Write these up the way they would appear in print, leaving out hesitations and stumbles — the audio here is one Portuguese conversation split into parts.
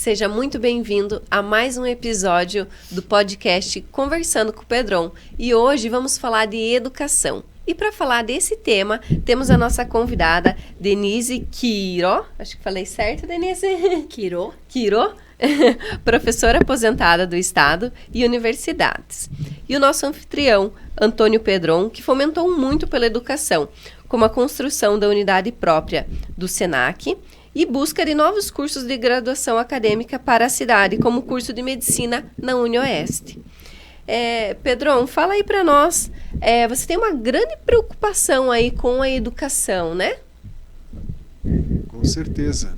Seja muito bem-vindo a mais um episódio do podcast Conversando com o Pedron. E hoje vamos falar de educação. E para falar desse tema, temos a nossa convidada, Denise Quiro. Acho que falei certo, Denise? Quiro, professora aposentada do Estado e universidades. E o nosso anfitrião, Antônio Pedron, que fomentou muito pela educação, como a construção da unidade própria do SENAC e busca de novos cursos de graduação acadêmica para a cidade, como o curso de medicina na UniOeste. Pedron, fala aí para nós, você tem uma grande preocupação aí com a educação, né? Com certeza.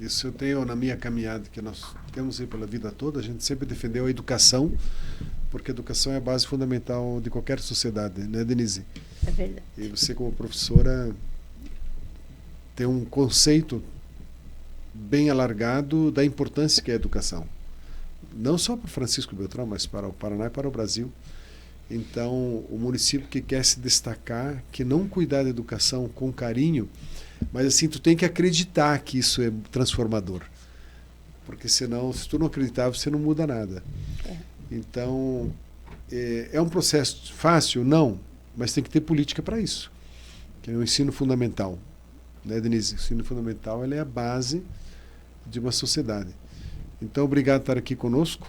Isso eu tenho na minha caminhada, que nós temos aí pela vida toda, a gente sempre defendeu a educação, porque a educação é a base fundamental de qualquer sociedade, né, Denise? é verdade. E você, como professora, tem um conceito bem alargado da importância que é a educação. Não só para Francisco Beltrão, mas para o Paraná e para o Brasil. Então, o município que quer se destacar, que não cuidar da educação com carinho, mas assim, tu tem que acreditar que isso é transformador. Porque senão, se tu não acreditar, você não muda nada. Então, é um processo fácil? Não, mas tem que ter política para isso, que é o ensino fundamental. Né, Denise? O ensino fundamental ele é a base de uma sociedade. Então, obrigado por estar aqui conosco.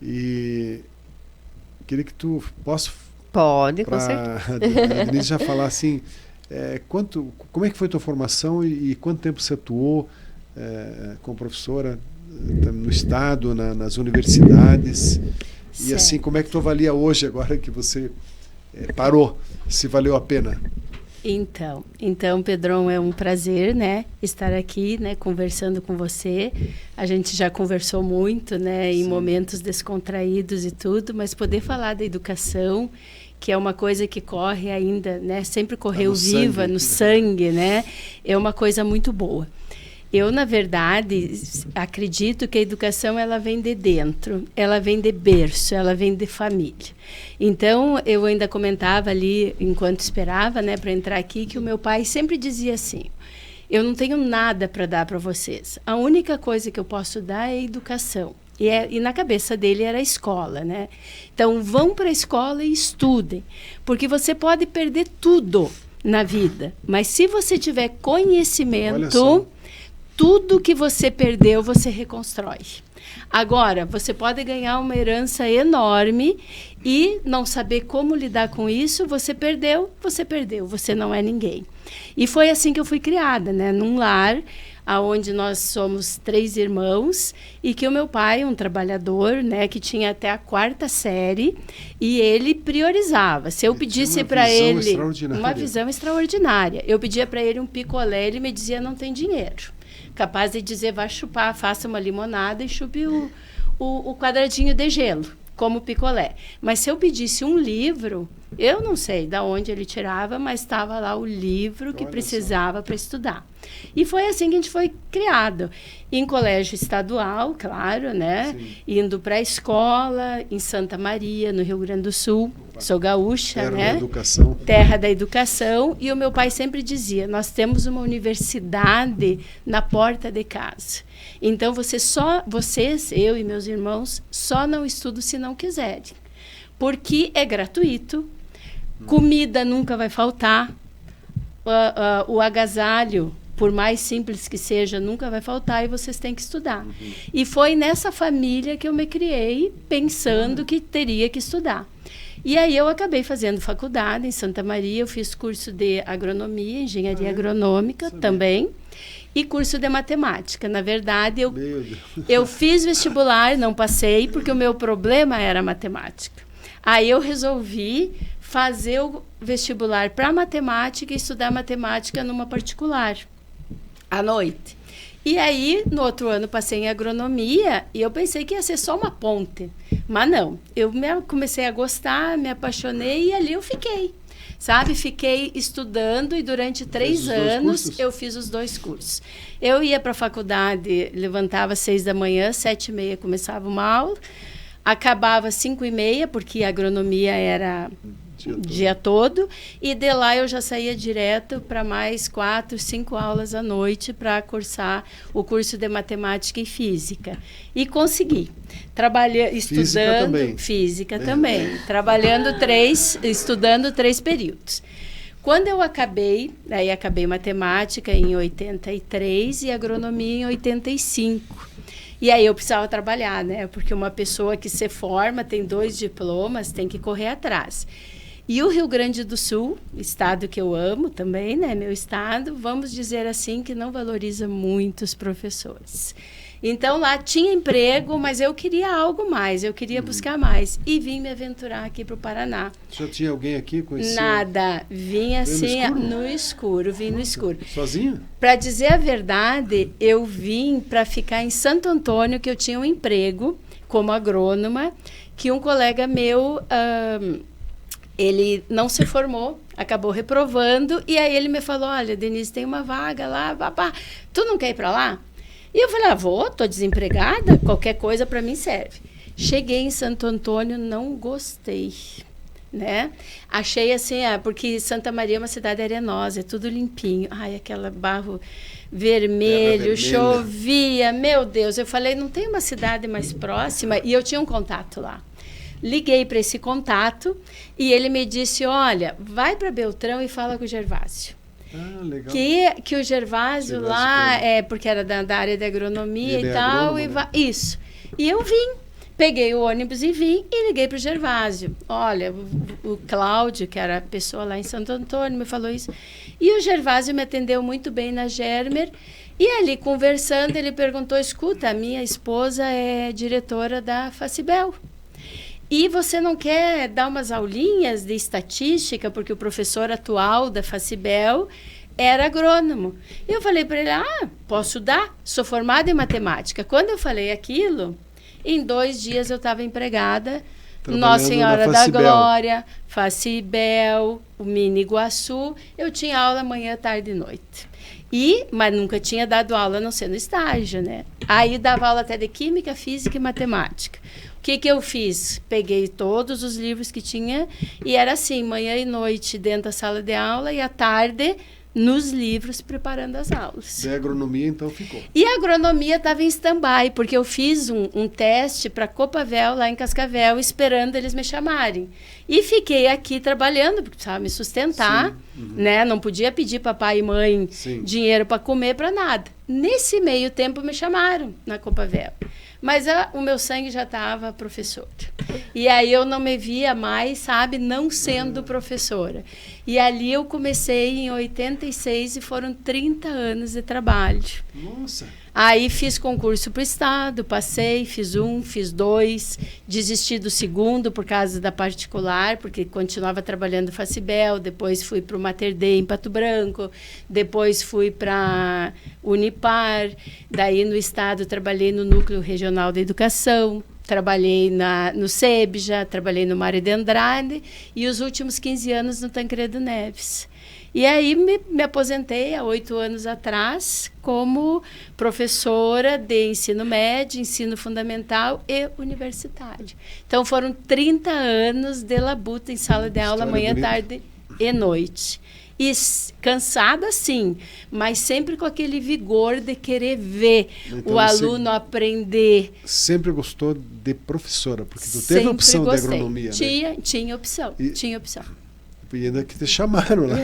E queria que tu possa... Pode, com certeza. A Denise já falar assim, como é que foi a tua formação e quanto tempo você atuou como professora no Estado, nas universidades? E assim, como é que tu avalia hoje, agora que você parou, se valeu a pena? Então, Pedron, é um prazer, né, estar aqui, né, conversando com você. A gente já conversou muito, né, em momentos descontraídos e tudo, mas poder falar da educação, que é uma coisa que corre ainda, né, sempre correu viva no sangue, né, é uma coisa muito boa. Eu, na verdade, acredito que a educação ela vem de dentro, ela vem de berço, ela vem de família. Então, eu ainda comentava ali, enquanto esperava, né, para entrar aqui, que o meu pai sempre dizia assim, eu não tenho nada para dar para vocês, a única coisa que eu posso dar é a educação. E na cabeça dele era a escola, né? Então, vão para a escola e estudem, porque você pode perder tudo na vida, mas se você tiver conhecimento... Tudo que você perdeu, você reconstrói. Agora, você pode ganhar uma herança enorme e não saber como lidar com isso, você perdeu, você não é ninguém. E foi assim que eu fui criada, né? Num lar onde nós somos 3 irmãos e que o meu pai, um trabalhador, né, que tinha até a 4ª série, e ele priorizava. Se eu pedisse para ele uma visão extraordinária, eu pedia para ele um picolé, ele me dizia não tem dinheiro. Capaz de dizer, vai chupar, faça uma limonada e chupe o quadradinho de gelo, como picolé. Mas se eu pedisse um livro, eu não sei de onde ele tirava, mas estava lá o livro que precisava para estudar. E foi assim que a gente foi criado. Em colégio estadual, claro, né? Sim. Indo para a escola, em Santa Maria, no Rio Grande do Sul. Sou gaúcha, Terra né? Da educação. Terra da educação. E o meu pai sempre dizia, nós temos uma universidade na porta de casa. Então, vocês, eu e meus irmãos, só não estudam se não quiserem. Porque é gratuito, comida nunca vai faltar, o agasalho, por mais simples que seja, nunca vai faltar e vocês têm que estudar. E foi nessa família que eu me criei, pensando que teria que estudar. E aí eu acabei fazendo faculdade em Santa Maria, eu fiz curso de agronomia, engenharia agronômica também, e curso de matemática. Na verdade, eu fiz vestibular, não passei, porque o meu problema era matemática. Aí eu resolvi fazer o vestibular para matemática e estudar matemática numa particular, à noite. E aí, no outro ano, passei em agronomia e eu pensei que ia ser só uma ponte. Mas não, eu comecei a gostar, me apaixonei e ali eu fiquei. Sabe, fiquei estudando e durante 3 anos eu fiz os 2 cursos. Eu ia para a faculdade, levantava às 6 da manhã, 7h30 começava uma aula, acabava às 5h30, porque a agronomia era dia todo, e de lá eu já saía direto para mais 4, 5 aulas à noite para cursar o curso de matemática e física. E consegui. Física também. Estudando 3 períodos. Quando eu acabei matemática em 83 e agronomia em 85. E aí eu precisava trabalhar, né? Porque uma pessoa que se forma, tem 2 diplomas, tem que correr atrás. E o Rio Grande do Sul, estado que eu amo também, né? Meu estado, vamos dizer assim, que não valoriza muito os professores. Então, lá tinha emprego, mas eu queria algo mais, eu queria buscar mais. E vim me aventurar aqui para o Paraná. Já tinha alguém aqui conhecido? Nada. Vim assim, no escuro. Sozinha? Para dizer a verdade, eu vim para ficar em Santo Antônio, que eu tinha um emprego como agrônoma, que um colega meu... ele não se formou, acabou reprovando, e aí ele me falou, olha, Denise, tem uma vaga lá, papá, tu não quer ir para lá? E eu falei, tô desempregada, qualquer coisa para mim serve. Cheguei em Santo Antônio, não gostei, né? Achei assim, porque Santa Maria é uma cidade arenosa, é tudo limpinho. Ai, aquela barro vermelho, chovia, meu Deus. Eu falei, não tem uma cidade mais próxima? E eu tinha um contato lá. Liguei para esse contato e ele me disse, olha, vai para Beltrão e fala com o Gervásio. Ah, legal. Que o Gervásio lá, porque era da área de agronomia e tal. Isso. E eu vim, peguei o ônibus e vim e liguei para o Gervásio. Olha, o Cláudio, que era a pessoa lá em Santo Antônio, me falou isso. E o Gervásio me atendeu muito bem na Germer. E ali, conversando, ele perguntou, escuta, a minha esposa é diretora da Facibel. E você não quer dar umas aulinhas de estatística, porque o professor atual da Facibel era agrônomo. E eu falei para ele, posso dar, sou formada em matemática. Quando eu falei aquilo, em 2 dias eu estava empregada, Nossa Senhora da Glória, Facibel, o Mini Iguaçu, eu tinha aula manhã, tarde e noite. Mas nunca tinha dado aula, a não ser no estágio, né? Aí dava aula até de química, física e matemática. O que eu fiz? Peguei todos os livros que tinha e era assim, manhã e noite dentro da sala de aula e à tarde nos livros preparando as aulas. E a agronomia então ficou? E a agronomia estava em stand-by, porque eu fiz um teste para Copavel lá em Cascavel, esperando eles me chamarem. E fiquei aqui trabalhando, porque precisava me sustentar, né? Não podia pedir papai e mãe dinheiro para comer, para nada. Nesse meio tempo me chamaram na Copavel. Mas o meu sangue já estava professora. E aí eu não me via mais, não sendo professora. E ali eu comecei em 86 e foram 30 anos de trabalho. Nossa! Aí fiz concurso para o Estado, passei, fiz 1, fiz 2, desisti do segundo por causa da particular, porque continuava trabalhando Facibel, depois fui para o Mater Dei em Pato Branco, depois fui para Unipar, daí no Estado trabalhei no Núcleo Regional da Educação, trabalhei no SEBJA, trabalhei no Mário de Andrade e os últimos 15 anos no Tancredo Neves. E aí me aposentei há 8 anos atrás como professora de ensino médio, ensino fundamental e universitário. Então foram 30 anos de labuta em sala de aula, manhã, tarde e noite. E cansada, sim, mas sempre com aquele vigor de querer ver o aluno aprender. Sempre gostou de professora, porque tu teve opção de agronomia, né? Tinha opção, tinha opção. E ainda que te chamaram lá.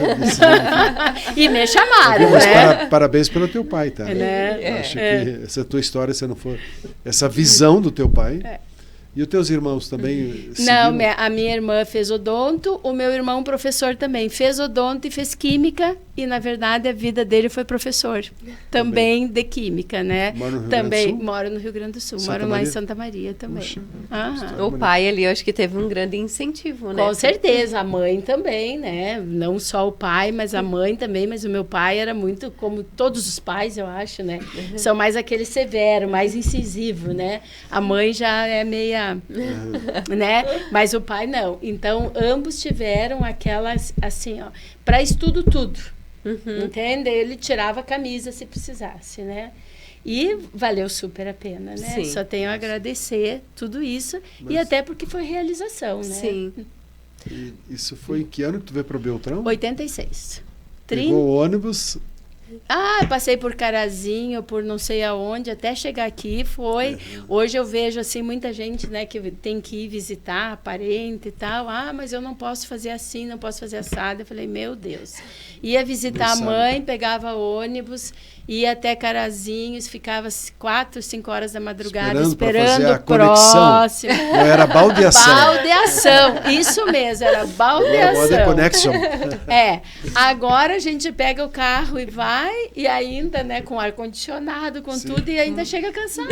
E me chamaram, mas né? Parabéns pelo teu pai, tá? Acho que essa tua história, se não for essa visão do teu pai... E os teus irmãos também seguiram? Não, a minha irmã fez odonto, o meu irmão professor também fez odonto e fez química e na verdade a vida dele foi professor, também de química, né? Mora no Rio Grande do Sul? Moro no Rio Grande do Sul, moro lá em Santa Maria também. O pai ali, eu acho que teve um grande incentivo, né? Com certeza, a mãe também, né? Não só o pai, mas a mãe também, mas o meu pai era muito, como todos os pais, eu acho, né? São mais aquele severo, mais incisivo, né? A mãe já é meia né? Mas o pai não. Então, ambos tiveram aquelas, assim, para estudo tudo. Entende? Ele tirava a camisa se precisasse, né? E valeu super a pena, né? Sim. Só tenho a agradecer tudo isso e até porque foi realização, né? Sim. E isso foi em que ano que tu veio para Beltrão? 86. Pegou o ônibus? Passei por Carazinho, por não sei aonde, até chegar aqui foi. Hoje eu vejo assim muita gente, né, que tem que ir visitar parente e tal. Mas eu não posso fazer assim, não posso fazer assado. Eu falei, meu Deus. Ia visitar a mãe, pegava ônibus, ia até Carazinhos, ficava 4, 5 horas da madrugada esperando o próximo. Não, era baldeação. Baldeação, isso mesmo, era baldeação. Connection. Agora a gente pega o carro e vai, e ainda, né, com ar-condicionado, com tudo, e ainda chega cansado.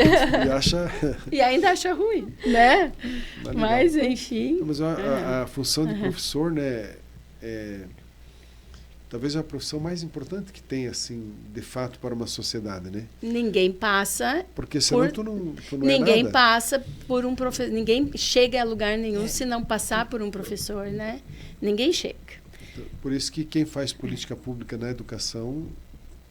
E ainda acha ruim, né? Mas, enfim. Mas a função de professor, né, talvez é a profissão mais importante que tem, assim, de fato, para uma sociedade, né? Ninguém passa... Porque senão tu não ninguém é nada. Passa por um professor... Ninguém chega a lugar nenhum se não passar por um professor, né? Ninguém chega. Por isso que quem faz política pública na educação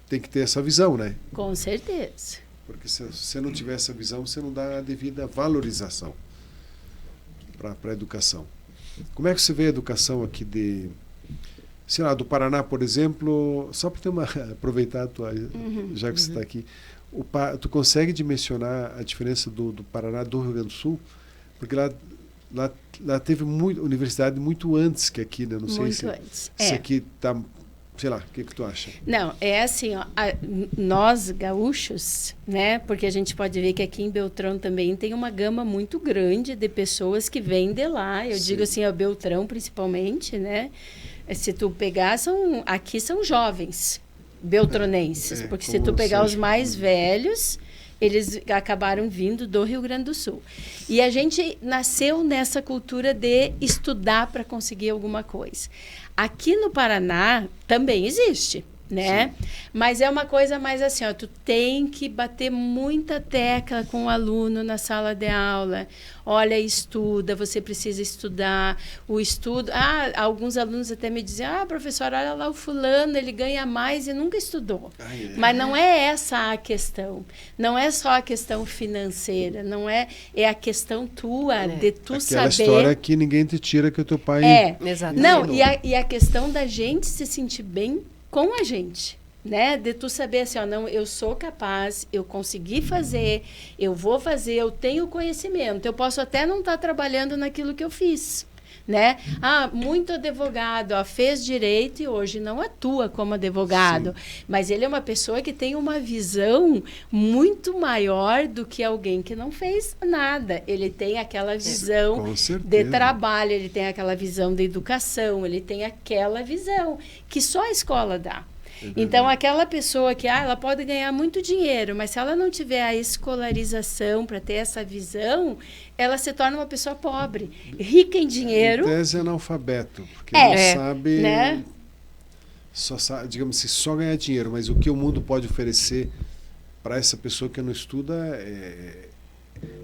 tem que ter essa visão, né? Com certeza. Porque se você não tiver essa visão, você não dá a devida valorização para a educação. Como é que você vê a educação aqui sei lá, do Paraná, por exemplo, só para aproveitar já que você está aqui, tu consegue dimensionar a diferença do Paraná do Rio Grande do Sul? Porque lá teve universidade muito antes que aqui, né? Não sei muito se antes. Se aqui está, sei lá, o que tu acha? Não, é assim, ó, nós gaúchos, né? Porque a gente pode ver que aqui em Beltrão também tem uma gama muito grande de pessoas que vêm de lá. Eu digo assim, a Beltrão principalmente, né? Se tu pegar, aqui são jovens beltronenses, porque se tu pegar os mais velhos, eles acabaram vindo do Rio Grande do Sul. E a gente nasceu nessa cultura de estudar para conseguir alguma coisa. Aqui no Paraná também existe, né? Sim. Mas é uma coisa mais assim, ó, tu tem que bater muita tecla com o aluno na sala de aula. Olha, estuda, você precisa estudar. O estudo... alguns alunos até me diziam, professora, olha lá o fulano, ele ganha mais e nunca estudou. Mas não é essa a questão. Não é só a questão financeira, não é a questão tua, de tu saber... Aquela história que ninguém te tira que o teu pai... Exatamente. Não, e a questão da gente se sentir bem com a gente, né? De tu saber assim, não, eu sou capaz, eu consegui fazer, eu vou fazer, eu tenho conhecimento, eu posso até não estar trabalhando naquilo que eu fiz, né? Muito advogado, fez direito e hoje não atua como advogado, mas ele é uma pessoa que tem uma visão muito maior do que alguém que não fez nada. Ele tem aquela visão de trabalho, ele tem aquela visão de educação, ele tem aquela visão que só a escola dá. Então, aquela pessoa que ela pode ganhar muito dinheiro, mas se ela não tiver a escolarização para ter essa visão, ela se torna uma pessoa pobre, rica em dinheiro. Em tese é analfabeto, porque não sabe, né? Só sabe, digamos assim, só ganhar dinheiro, mas o que o mundo pode oferecer para essa pessoa que não estuda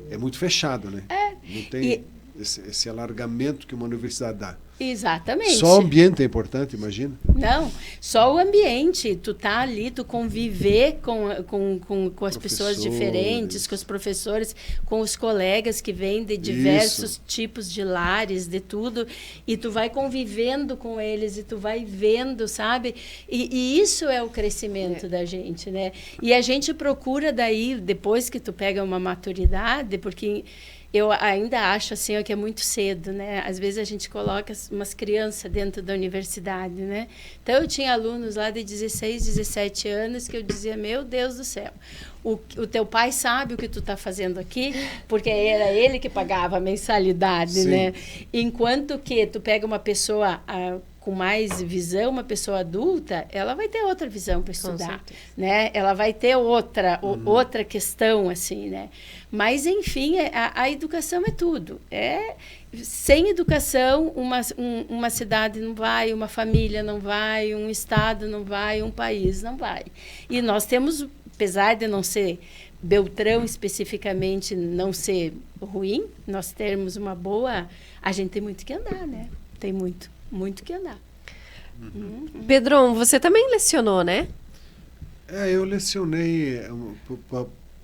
é muito fechado, né? Não tem esse alargamento que uma universidade dá. Exatamente. Só o ambiente é importante, imagina? Não, só o ambiente. Tu tá ali, tu conviver com as pessoas diferentes, com os professores, com os colegas que vêm de diversos tipos de lares, de tudo, e tu vai convivendo com eles e tu vai vendo, sabe? E isso é o crescimento da gente, né? E a gente procura daí, depois que tu pega uma maturidade, porque... Eu ainda acho assim que é muito cedo, né? Às vezes a gente coloca umas crianças dentro da universidade, né? Então eu tinha alunos lá de 16, 17 anos que eu dizia, meu Deus do céu, o teu pai sabe o que tu está fazendo aqui? Porque era ele que pagava a mensalidade, né? Enquanto que tu pega uma pessoa... com mais visão, uma pessoa adulta, ela vai ter outra visão para estudar, né? Ela vai ter outra questão, assim, né? Mas, enfim, a educação é tudo. Sem educação, uma cidade não vai, uma família não vai, um estado não vai, um país não vai. E nós temos, apesar de não ser Beltrão especificamente, não ser ruim, nós termos uma boa... A gente tem muito que andar, né? Tem muito que andar. Pedrão, você também lecionou, né? Eu lecionei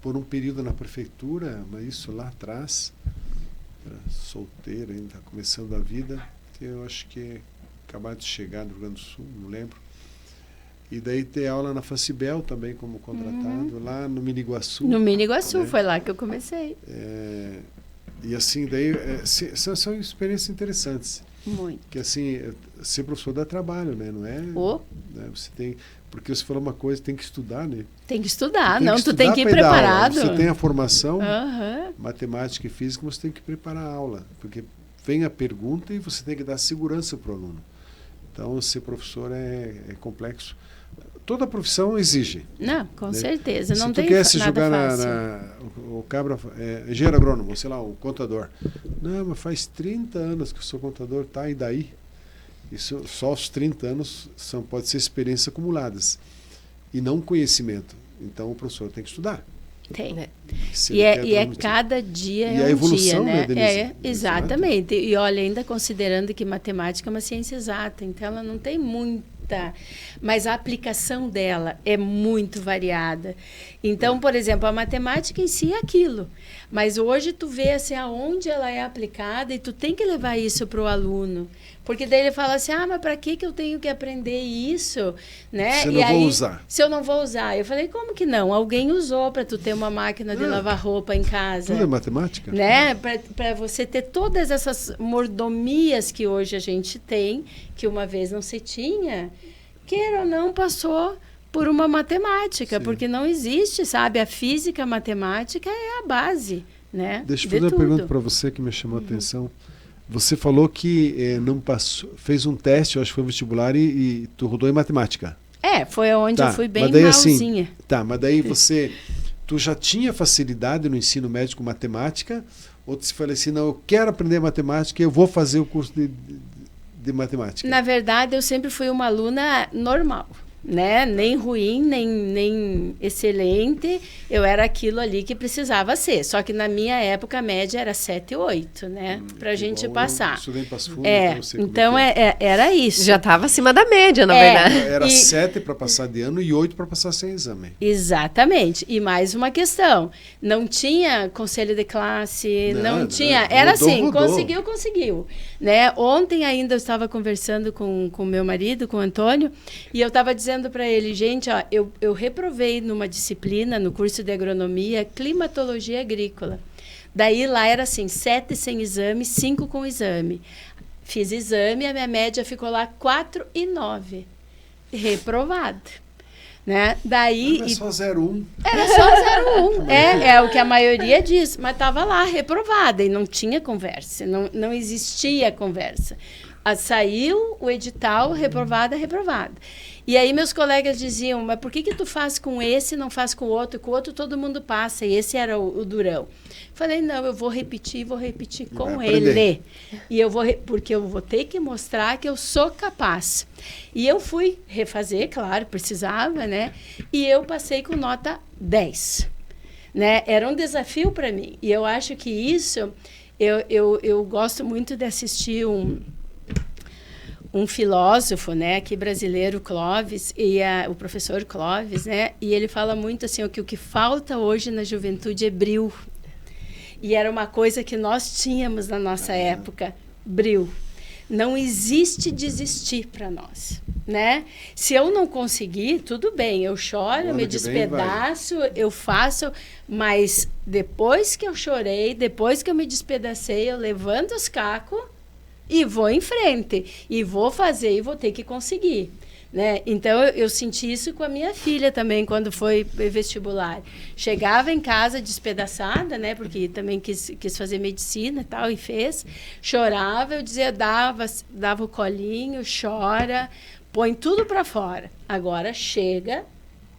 por um período na prefeitura, mas isso lá atrás, era solteiro ainda, começando a vida. eu acho que acabaram de chegar do Rio Grande do Sul, não lembro. E daí ter aula na Facibel também como contratado, lá no Miniguaçu. No Miniguaçu, né? foi lá que eu comecei. E assim, daí são experiências interessantes. Muito. Que assim, ser professor dá trabalho, né? Não é? Né? Você tem, porque você falou uma coisa, tem que estudar, né? Tem que estudar, Tu tem que ir pra dar aula. preparado. Você tem a formação, Uhum. matemática e física, você tem que preparar a aula, porque vem a pergunta e você tem que dar segurança para o aluno. Então, ser professor é complexo. Toda profissão exige. Não, com né? certeza. Não se tem tu quer se nada jogar fácil. o cabra, engenheiro agrônomo, sei lá, o contador. Não, mas faz 30 anos que eu sou contador, tá? E daí? Isso, só os 30 anos pode ser experiências acumuladas e não conhecimento. Então, o professor tem que estudar. Tem. Se E ele quer é transmitir. cada dia E é a um evolução, dia, né, né? Denise? Exatamente. E olha, ainda considerando que matemática é uma ciência exata, então ela não tem muita, mas a aplicação dela é muito variada. Então, por exemplo, a matemática em si é aquilo, mas hoje tu vê assim aonde ela é aplicada e tu tem que levar isso para o aluno, porque daí ele fala assim, mas para que eu tenho que aprender isso, né? Se eu e não aí, vou usar. Se eu não vou usar, eu falei, como que não? Alguém usou para tu ter uma máquina de lavar roupa em casa. Tudo é matemática? Né? Para você ter todas essas mordomias que hoje a gente tem, que uma vez não se tinha, queira ou não, passou por uma matemática, Sim. porque não existe, sabe? A física, a matemática é a base, né? Deixa eu de fazer uma tudo. pergunta para você que me chamou a atenção. Você falou que não passou, fez um teste, eu acho que foi vestibular, e tu rodou em matemática. Foi onde eu fui bem mas daí, malzinha. Assim, mas daí tu já tinha facilidade no ensino médio com matemática, ou tu se falou assim, não, eu quero aprender matemática, eu vou fazer o curso de matemática? Na verdade, eu sempre fui uma aluna normal, né? Nem ruim, nem excelente. Eu era aquilo ali que precisava ser. Só que na minha época a média era 7, 8, né? Pra gente passar. Eu estudei em Passo Fundo, então eu sei como é que é. Era isso. Já estava acima da média, na verdade. Era 7 para passar de ano e 8 para passar sem exame. Exatamente. E mais uma questão. Não tinha conselho de classe, não tinha... Era assim, conseguiu. Né? Ontem ainda eu estava conversando com o meu marido, com o Antônio, e eu estava dizendo para ele, gente, ó, eu reprovei numa disciplina, no curso de agronomia, climatologia agrícola. Daí lá era assim, 7 sem exame, 5 com exame. Fiz exame, a minha média ficou lá 4,9. Reprovada. Né? Daí, era só 0,1. Era só 0,1. É o que a maioria diz, mas estava lá reprovada e não tinha conversa, não existia conversa. Saiu o edital, reprovada. E aí meus colegas diziam, mas por que tu faz com esse e não faz com o outro? Com o outro todo mundo passa, e esse era o durão. Falei, não, eu vou repetir com ele. E porque eu vou ter que mostrar que eu sou capaz. E eu fui refazer, claro, precisava, né? E eu passei com nota 10. Né? Era um desafio para mim. E eu acho que isso, eu gosto muito de assistir um filósofo, né, aqui brasileiro, Clóvis, o professor Clóvis, né, e ele fala muito assim, que o que falta hoje na juventude é brio. E era uma coisa que nós tínhamos na nossa época, brio. Não existe desistir para nós, né? Se eu não conseguir, tudo bem, eu choro, eu me despedaço, eu faço, mas depois que eu chorei, depois que eu me despedacei, eu levanto os cacos e vou em frente, e vou fazer, e vou ter que conseguir. Né? Então, eu senti isso com a minha filha também, quando foi vestibular. Chegava em casa despedaçada, né? Porque também quis fazer medicina e tal, e fez. Chorava, eu dizia, dava o colinho, chora, põe tudo para fora. Agora chega...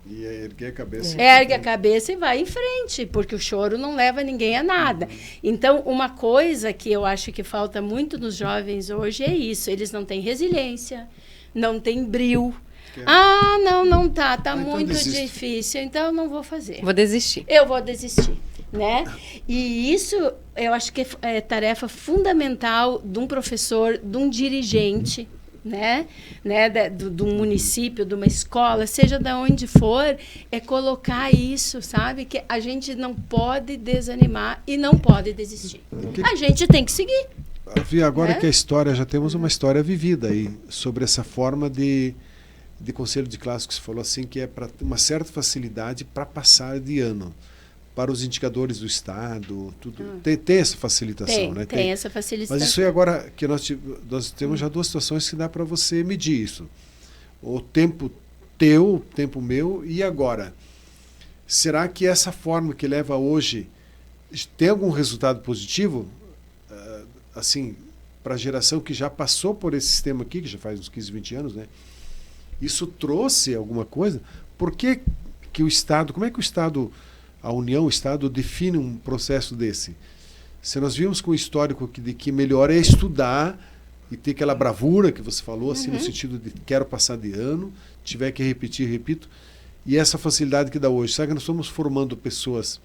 E ergue a cabeça. Ergue a cabeça e vai em frente, porque o choro não leva ninguém a nada. Então, uma coisa que eu acho que falta muito nos jovens hoje é isso. Eles não têm resiliência, não têm brio. Não tá então muito difícil, então eu não vou fazer. Vou desistir. Eu vou desistir, né? E isso, eu acho que é tarefa fundamental de um professor, de um dirigente, né, do município, de uma escola, seja de onde for, é colocar isso, sabe? Que a gente não pode desanimar e não pode desistir. A gente tem que seguir. Agora que a história, já temos uma história vivida aí sobre essa forma de conselho de classe que você falou assim, que é para uma certa facilidade para passar de ano, para os indicadores do Estado, tudo. Tem essa facilitação, né? Tem essa facilitação. Mas isso aí agora que nós temos já duas situações que dá para você medir isso. O tempo teu, o tempo meu, e agora? Será que essa forma que leva hoje tem algum resultado positivo? Assim, para a geração que já passou por esse sistema aqui, que já faz uns 15, 20 anos, né? Isso trouxe alguma coisa? Por que o Estado, como é que o Estado, a União, o Estado define um processo desse? Se nós vimos com o histórico de que melhor é estudar e ter aquela bravura que você falou, assim, no sentido de quero passar de ano, tiver que repetir, repito, e essa facilidade que dá hoje. Será que nós estamos formando pessoas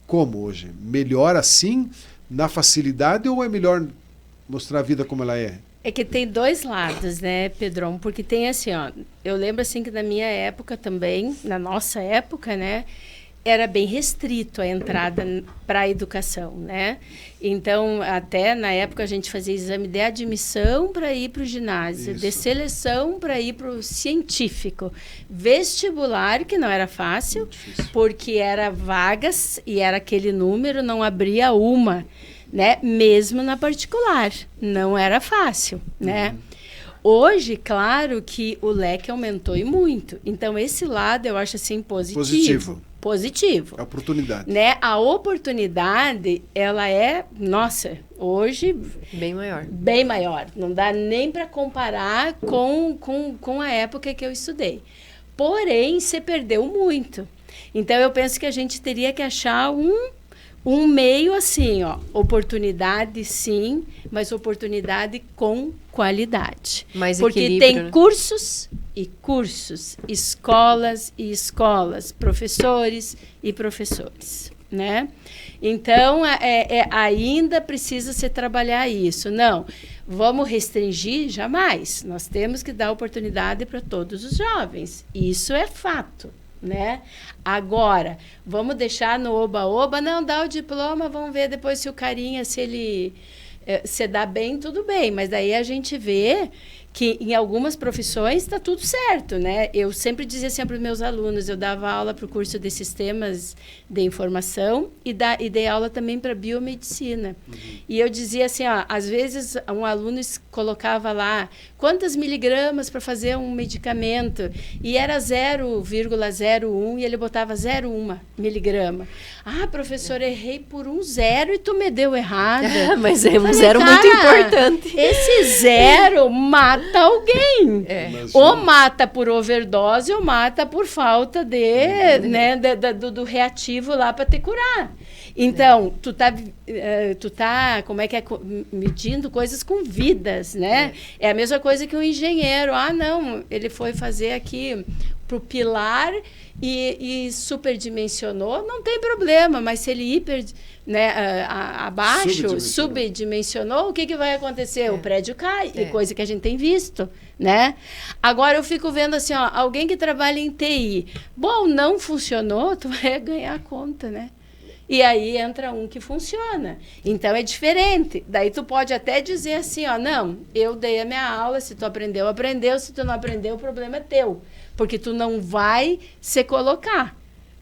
como hoje? Melhor assim, na facilidade, ou é melhor mostrar a vida como ela é? É que tem dois lados, né, Pedrão? Porque tem assim, ó, eu lembro assim que na minha época também, na nossa época, né, era bem restrito a entrada para a educação, né? Então, até na época a gente fazia exame de admissão para ir para o ginásio, de seleção para ir para o científico, vestibular, que não era fácil, porque era vagas e era aquele número, não abria uma, né? Mesmo na particular, não era fácil, né? Hoje, claro que o leque aumentou e muito. Então, esse lado eu acho assim positivo. É a oportunidade. Né? A oportunidade, ela é, nossa, hoje... Bem maior. Bem maior. Não dá nem para comparar com a época que eu estudei. Porém, se perdeu muito. Então, eu penso que a gente teria que achar um meio assim, ó, oportunidade sim, mas oportunidade com qualidade. Mais porque equilíbrio, tem né? cursos e cursos, escolas e escolas, professores e professores, né? Então, ainda precisa se trabalhar isso. Não, vamos restringir? Jamais. Nós temos que dar oportunidade para todos os jovens. Isso é fato. Né? Agora, vamos deixar no oba-oba, não, dá o diploma, vamos ver depois se o carinha, se ele se dá bem, tudo bem, mas daí a gente vê que em algumas profissões está tudo certo, né? Eu sempre dizia assim para os meus alunos, eu dava aula para o curso de sistemas de informação e dei aula também para biomedicina. E eu dizia assim, ó, às vezes um aluno colocava lá quantas miligramas para fazer um medicamento e era 0,01 e ele botava 0,1 miligrama. Ah, professor, errei por um zero e tu me deu errado. Mas é um zero muito importante. Esse zero mata alguém. Ou mata por overdose ou mata por falta né, do reativo lá para te curar. Então, tu tá, como é que é, medindo coisas com vidas, né? É a mesma coisa que um engenheiro. Ah, não, ele foi fazer aqui pro pilar e superdimensionou, não tem problema, mas se ele abaixo, subdimensionou, o que vai acontecer? O prédio cai, e coisa que a gente tem visto, né? Agora eu fico vendo assim, ó, alguém que trabalha em TI, bom, não funcionou, tu vai ganhar a conta, né? E aí entra um que funciona. Então, é diferente. Daí tu pode até dizer assim, ó, não, eu dei a minha aula, se tu aprendeu, aprendeu, se tu não aprendeu, o problema é teu. Porque tu não vai se colocar.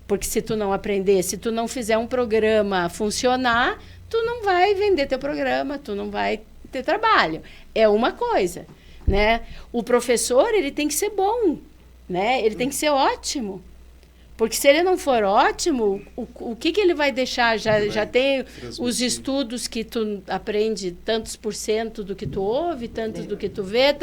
Porque se tu não aprender, se tu não fizer um programa funcionar, tu não vai vender teu programa, tu não vai ter trabalho. É uma coisa, né? O professor, ele tem que ser bom, né? Ele tem que ser ótimo. Porque se ele não for ótimo, o que ele vai deixar? Já tem os estudos que tu aprende tantos % do que tu ouve, tantos do que tu vê.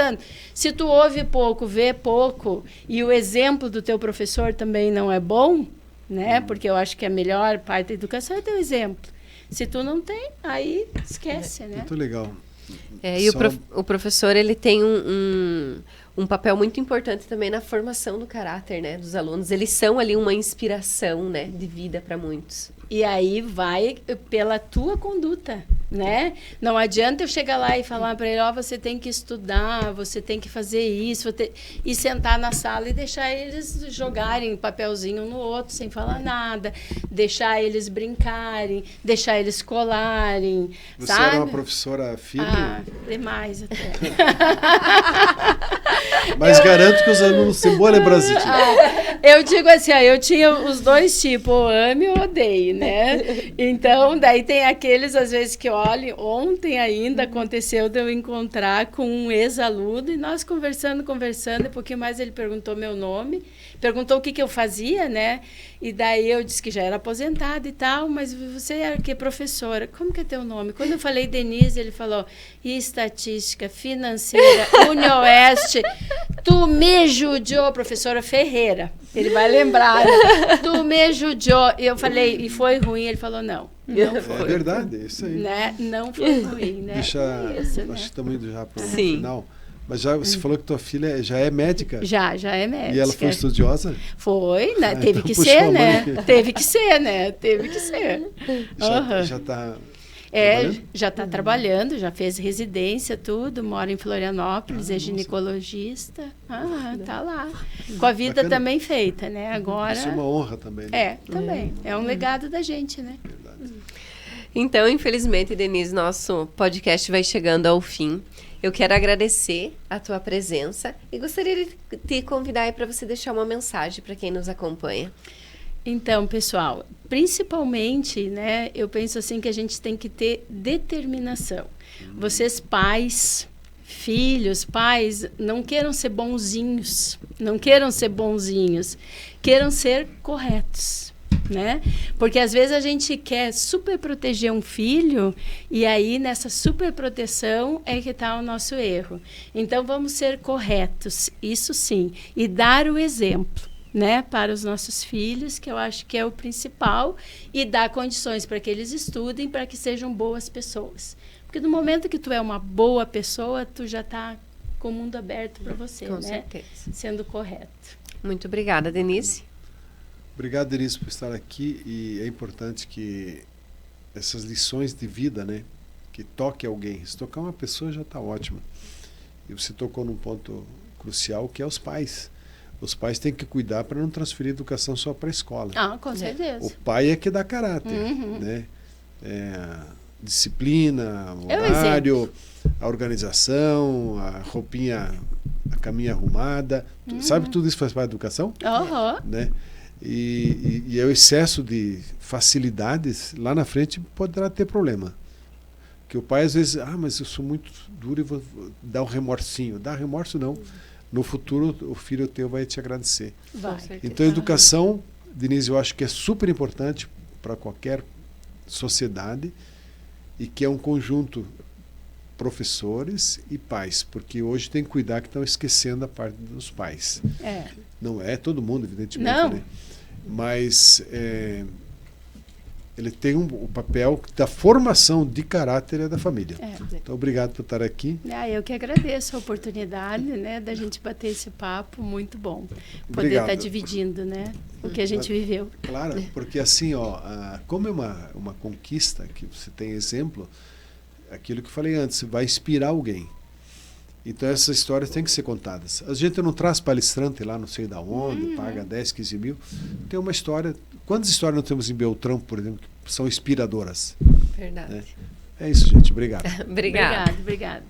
Se tu ouve pouco, vê pouco, e o exemplo do teu professor também não é bom, né? Porque eu acho que a melhor parte da educação é teu exemplo. Se tu não tem, aí esquece, né? Muito legal. E o professor, ele tem um papel muito importante também na formação do caráter, né, dos alunos. Eles são ali uma inspiração, né, de vida para muitos. E aí vai pela tua conduta, né? Não adianta eu chegar lá e falar para ele, você tem que estudar, você tem que fazer isso, e sentar na sala e deixar eles jogarem papelzinho um no outro sem falar nada, deixar eles brincarem, deixar eles colarem, Você sabe? era uma professora firme? Demais até. Mas garanto que os alunos têm boa lembrança de ti. Eu digo assim, eu tinha os dois tipos, ou ame ou odeie, né? Então, daí tem aqueles, às vezes, que olhem, ontem ainda aconteceu de eu encontrar com um ex-aluno, e nós conversando, e um pouquinho mais ele perguntou meu nome, perguntou o que eu fazia, né? E daí eu disse que já era aposentada e tal, mas você era o quê? Professora. Como que é teu nome? Quando eu falei Denise, ele falou, estatística, financeira, Unioeste, tu me judiou, professora Ferreira. Ele vai lembrar, né? Tu me judiou. E eu falei, e foi ruim? Ele falou, não foi. É verdade, é isso aí. Né? Não foi ruim, né? Deixa, isso, né? acho que estamos indo já para o Sim. final. Mas já você falou que tua filha já é médica? Já é médica. E ela foi estudiosa? Foi, né? Teve então que puxou ser, a né? mãe. Teve que ser, né? Teve que ser. Já está já está trabalhando, já fez residência, tudo, mora em Florianópolis, é ginecologista. Tá lá. Com a vida Bacana. também feita, né? Agora. Isso é uma honra também. Né? Também. É um legado da gente, né? Verdade. Então, infelizmente, Denise, nosso podcast vai chegando ao fim. Eu quero agradecer a tua presença e gostaria de te convidar para você deixar uma mensagem para quem nos acompanha. Então, pessoal, principalmente, né, eu penso assim que a gente tem que ter determinação. Vocês pais, filhos, pais, não queiram ser bonzinhos, queiram ser corretos. Né? Porque às vezes a gente quer super proteger um filho e aí nessa super proteção é que está o nosso erro. Então vamos ser corretos, isso sim, e dar o exemplo, né, para os nossos filhos, que eu acho que é o principal, e dar condições para que eles estudem, para que sejam boas pessoas. Porque no momento que tu é uma boa pessoa, tu já está com o mundo aberto para você, Com né? certeza. Sendo correto. Muito obrigada, Denise. Obrigado, Denise, por estar aqui. E é importante que essas lições de vida, né, que toque alguém. Se tocar uma pessoa já está ótimo. E você tocou num ponto crucial, que é os pais. Os pais têm que cuidar para não transferir educação só para a escola. Com certeza. O pai é que dá caráter, né? Disciplina, horário, a organização, a roupinha, a caminha arrumada. Sabe que tudo isso faz parte da educação? Né? E é o excesso de facilidades, lá na frente poderá ter problema. Que o pai às vezes, mas eu sou muito duro e vou dar um remorsinho. Dá remorso não. No futuro o filho teu vai te agradecer. Então a educação, Denise, eu acho que é super importante para qualquer sociedade e que é um conjunto professores e pais, porque hoje tem que cuidar que estão esquecendo a parte dos pais. Não é todo mundo, evidentemente, não. Né? Mas ele tem o papel da formação de caráter da família. Então, obrigado por estar aqui. Eu que agradeço a oportunidade, né, da gente bater esse papo, muito bom. Poder estar dividindo, né, o que a gente viveu. Claro, porque assim, como é uma conquista, que você tem exemplo, aquilo que eu falei antes, vai inspirar alguém. Então essas histórias têm que ser contadas. A gente não traz palestrante lá não sei da onde, paga 10, 15 mil. Tem uma história. Quantas histórias nós temos em Beltrão, por exemplo, que são inspiradoras? Verdade. Né? É isso, gente. Obrigado. Obrigado. Obrigado.